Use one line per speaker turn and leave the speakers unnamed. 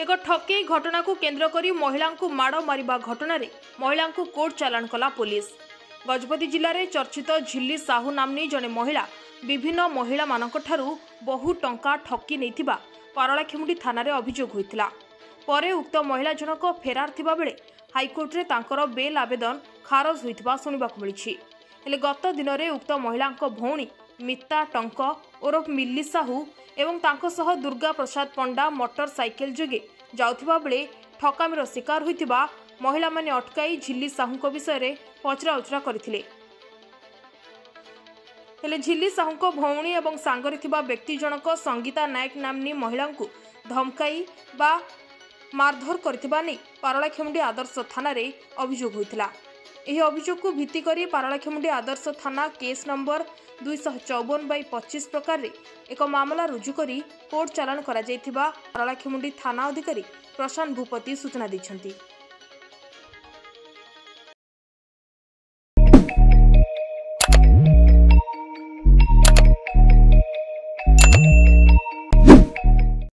एक ठकेई घटना को केन्द्र करी महिला को माड़ मारिबा घटना रे महिला को कोर्ट चालाण कला पुलिस। गजपति जिले में चर्चित झिल्ली साहू नामनी जड़े महिला विभिन्न महिला मानक ठारू बहु टंका ठकी नैथिबा पारलाखेमुंडी थाना रे अभियोग होइतिला। परे उक्त महिला जनक फेरार थिबा बेले हाईकोर्ट रे तांकर बेल आवेदन खारज होइतिबा सुनिबाकु मिलिछि। हेले गत दिन में उक्त महिला भौणी मिता टंक ओरफ मिल्ली साहू एवं तांको सह दुर्गा प्रसाद पंडा मोटर साइकेल जोगे जाउथिबा बेले ठकामीर शिकार होइतिबा महिला माने अटकाई झिल्ली साहू विषय रे पचरा उचरा करथिले। हेले झिल्ली साहू भौणी एवं सांगरे थिबा व्यक्ति जनक संगीता नायक नामनी महिला को धमकाई बा मारधर करथिबा नै पारलाखेमुंडी आदर्श थाना रे अभियोग होइतिला। यह अभियोग को भित्ति करी पारलाखेमुंडी आदर्श थाना केस नंबर 254/25 प्रकार रे एक मामला रुजु करी कोर्ट चालाण करा जायथिबा पारलाखेमुंडी थाना अधिकारी प्रशांत भूपति सूचना दैछंती।